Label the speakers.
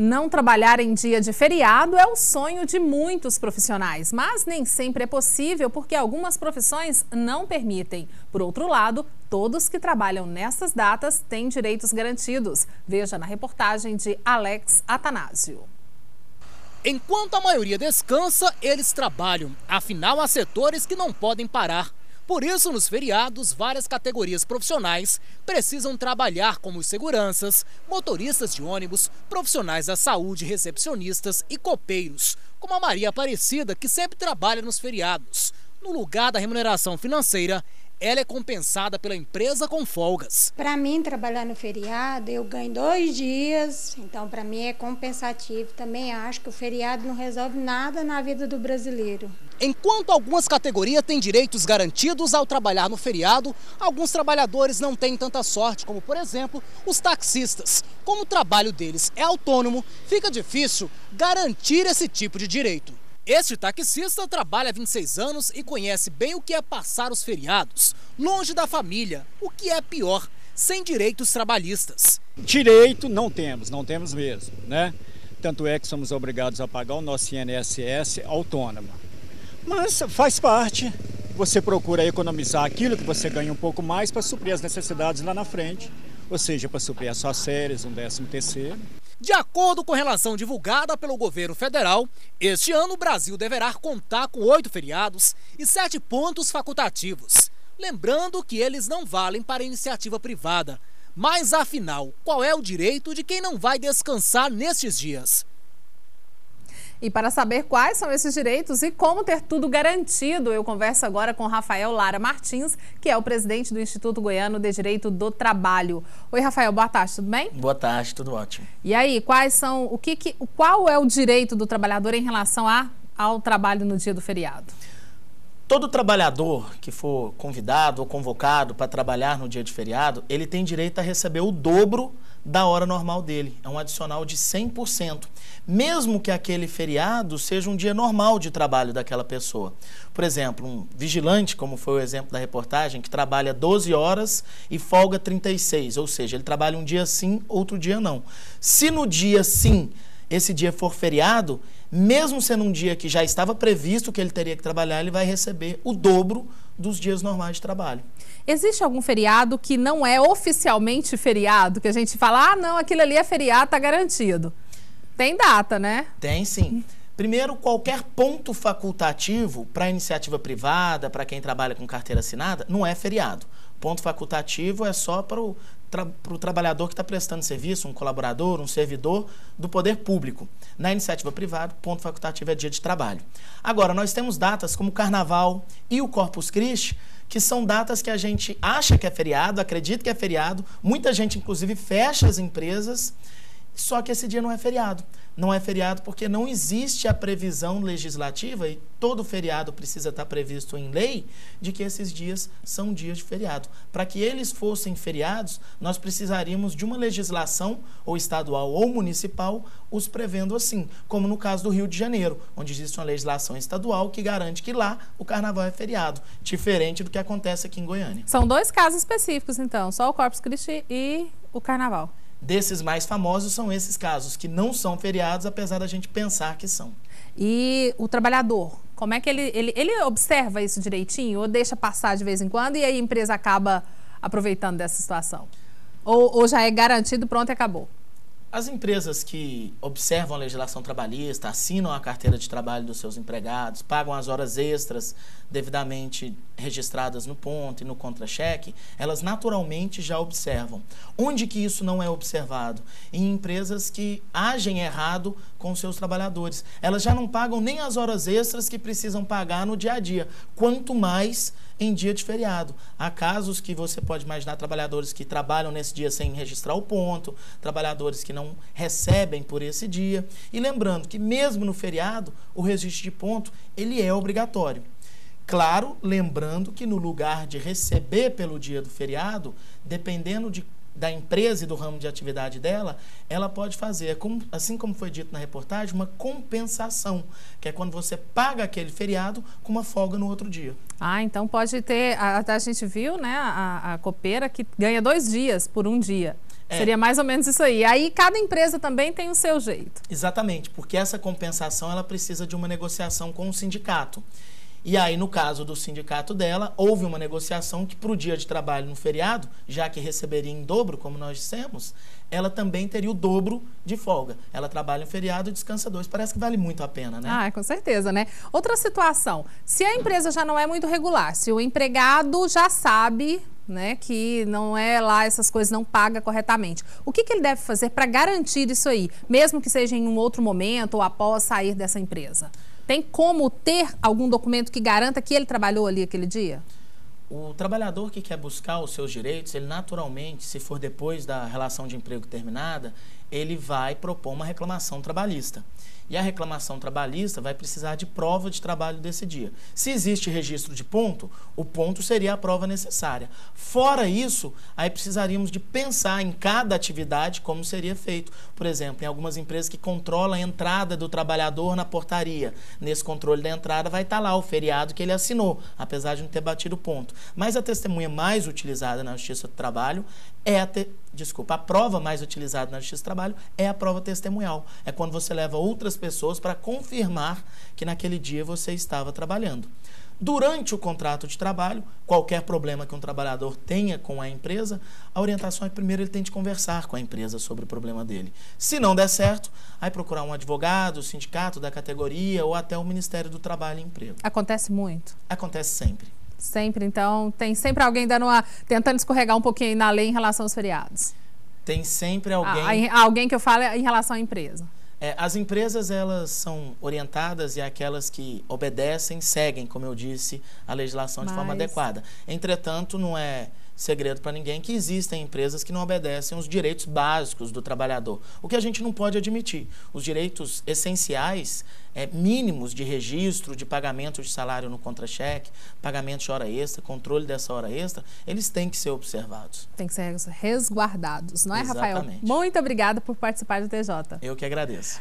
Speaker 1: Não trabalhar em dia de feriado é o sonho de muitos profissionais, mas nem sempre é possível porque algumas profissões não permitem. Por outro lado, todos que trabalham nessas datas têm direitos garantidos. Veja na reportagem de Alex Atanásio.
Speaker 2: Enquanto a maioria descansa, eles trabalham. Afinal, há setores que não podem parar. Por isso, nos feriados, várias categorias profissionais precisam trabalhar, como os seguranças, motoristas de ônibus, profissionais da saúde, recepcionistas e copeiros, como a Maria Aparecida, que sempre trabalha nos feriados. No lugar da remuneração financeira, ela é compensada pela empresa com folgas.
Speaker 3: Para mim, trabalhar no feriado, eu ganho 2 dias, então para mim é compensativo. Também acho que o feriado não resolve nada na vida do brasileiro.
Speaker 2: Enquanto algumas categorias têm direitos garantidos ao trabalhar no feriado, alguns trabalhadores não têm tanta sorte, como por exemplo, os taxistas. Como o trabalho deles é autônomo, fica difícil garantir esse tipo de direito. Este taxista trabalha há 26 anos e conhece bem o que é passar os feriados, longe da família, o que é pior, sem direitos trabalhistas.
Speaker 4: Direito não temos mesmo, né? Tanto é que somos obrigados a pagar o nosso INSS autônomo. Mas faz parte, você procura economizar aquilo que você ganha um pouco mais para suprir as necessidades lá na frente, ou seja, para suprir as suas férias, um 13º.
Speaker 2: De acordo com a relação divulgada pelo governo federal, este ano o Brasil deverá contar com 8 feriados e 7 pontos facultativos. Lembrando que eles não valem para iniciativa privada. Mas afinal, qual é o direito de quem não vai descansar nestes dias?
Speaker 1: E para saber quais são esses direitos e como ter tudo garantido, eu converso agora com Rafael Lara Martins, que é o presidente do Instituto Goiano de Direito do Trabalho. Oi, Rafael, boa tarde, tudo bem?
Speaker 5: Boa tarde, tudo ótimo.
Speaker 1: E aí, qual é o direito do trabalhador em relação ao trabalho no dia do feriado?
Speaker 5: Todo trabalhador que for convidado ou convocado para trabalhar no dia de feriado, ele tem direito a receber o dobro da hora normal dele. É um adicional de 100%. Mesmo que aquele feriado seja um dia normal de trabalho daquela pessoa. Por exemplo, um vigilante, como foi o exemplo da reportagem, que trabalha 12 horas e folga 36, ou seja, ele trabalha um dia sim, outro dia não. Se no dia sim, esse dia for feriado, mesmo sendo um dia que já estava previsto que ele teria que trabalhar, ele vai receber o dobro dos dias normais de trabalho.
Speaker 1: Existe algum feriado que não é oficialmente feriado, que a gente fala, não, aquilo ali é feriado, está garantido? Tem data, né?
Speaker 5: Tem sim. Primeiro, qualquer ponto facultativo para iniciativa privada, para quem trabalha com carteira assinada, não é feriado. Ponto facultativo é só para o trabalhador que está prestando serviço, um colaborador, um servidor do poder público. Na iniciativa privada, ponto facultativo é dia de trabalho. Agora, nós temos datas como o Carnaval e o Corpus Christi, que são datas que a gente acha que é feriado, acredita que é feriado, muita gente, inclusive, fecha as empresas, só que esse dia não é feriado. Não é feriado porque não existe a previsão legislativa, e todo feriado precisa estar previsto em lei, de que esses dias são dias de feriado. Para que eles fossem feriados, nós precisaríamos de uma legislação, ou estadual ou municipal, os prevendo assim, como no caso do Rio de Janeiro, onde existe uma legislação estadual que garante que lá o carnaval é feriado, diferente do que acontece aqui em Goiânia.
Speaker 1: São 2 casos específicos, então, só o Corpus Christi e o Carnaval.
Speaker 5: Desses mais famosos são esses casos, que não são feriados, apesar da gente pensar que são.
Speaker 1: E o trabalhador, como é que ele observa isso direitinho ou deixa passar de vez em quando e aí a empresa acaba aproveitando dessa situação? Ou já é garantido, pronto e acabou?
Speaker 5: As empresas que observam a legislação trabalhista, assinam a carteira de trabalho dos seus empregados, pagam as horas extras devidamente registradas no ponto e no contra-cheque, elas naturalmente já observam. Onde que isso não é observado? Em empresas que agem errado com seus trabalhadores. Elas já não pagam nem as horas extras que precisam pagar no dia a dia, quanto mais em dia de feriado. Há casos que você pode imaginar trabalhadores que trabalham nesse dia sem registrar o ponto, trabalhadores que não recebem por esse dia. E lembrando que mesmo no feriado, o registro de ponto, ele é obrigatório. Claro, lembrando que no lugar de receber pelo dia do feriado, dependendo da empresa e do ramo de atividade dela, ela pode fazer, assim como foi dito na reportagem, uma compensação, que é quando você paga aquele feriado com uma folga no outro dia.
Speaker 1: Ah, então pode ter, até a gente viu, né, a copeira que ganha 2 dias por um dia. Seria mais ou menos isso aí. Aí cada empresa também tem o seu jeito.
Speaker 5: Exatamente, porque essa compensação ela precisa de uma negociação com o sindicato. E aí, no caso do sindicato dela, houve uma negociação que para o dia de trabalho no feriado, já que receberia em dobro, como nós dissemos, ela também teria o dobro de folga. Ela trabalha no feriado e descansa 2. Parece que vale muito a pena, né?
Speaker 1: Ah, com certeza, né? Outra situação, se a empresa já não é muito regular, se o empregado já sabe, né, que não é lá, essas coisas não paga corretamente, o que ele deve fazer para garantir isso aí, mesmo que seja em um outro momento ou após sair dessa empresa? Tem como ter algum documento que garanta que ele trabalhou ali aquele dia?
Speaker 5: O trabalhador que quer buscar os seus direitos, ele naturalmente, se for depois da relação de emprego terminada, ele vai propor uma reclamação trabalhista. E a reclamação trabalhista vai precisar de prova de trabalho desse dia. Se existe registro de ponto, o ponto seria a prova necessária. Fora isso, aí precisaríamos de pensar em cada atividade como seria feito. Por exemplo, em algumas empresas que controlam a entrada do trabalhador na portaria. Nesse controle da entrada vai estar lá o feriado que ele assinou, apesar de não ter batido ponto. Mas a testemunha mais utilizada na Justiça do Trabalho é a prova mais utilizada na Justiça do Trabalho é a prova testemunhal. É quando você leva outras pessoas para confirmar que naquele dia você estava trabalhando. Durante o contrato de trabalho, qualquer problema que um trabalhador tenha com a empresa, a orientação é primeiro ele tem de conversar com a empresa sobre o problema dele. Se não der certo, aí procurar um advogado, o sindicato da categoria ou até o Ministério do Trabalho e Emprego.
Speaker 1: Acontece muito?
Speaker 5: Acontece sempre.
Speaker 1: Sempre, então tem sempre alguém tentando escorregar um pouquinho aí na lei em relação aos feriados.
Speaker 5: Tem sempre alguém...
Speaker 1: Alguém que eu falo em relação à empresa.
Speaker 5: As empresas, elas são orientadas e aquelas que obedecem, seguem, como eu disse, a legislação de forma adequada. Entretanto, não é segredo para ninguém que existem empresas que não obedecem os direitos básicos do trabalhador. O que a gente não pode admitir. Os direitos essenciais, mínimos de registro, de pagamento de salário no contra-cheque, pagamento de hora extra, controle dessa hora extra, eles têm que ser observados.
Speaker 1: Tem que ser resguardados, não é,
Speaker 5: Exatamente.
Speaker 1: Rafael? Muito obrigada por participar do TJ.
Speaker 5: Eu que agradeço.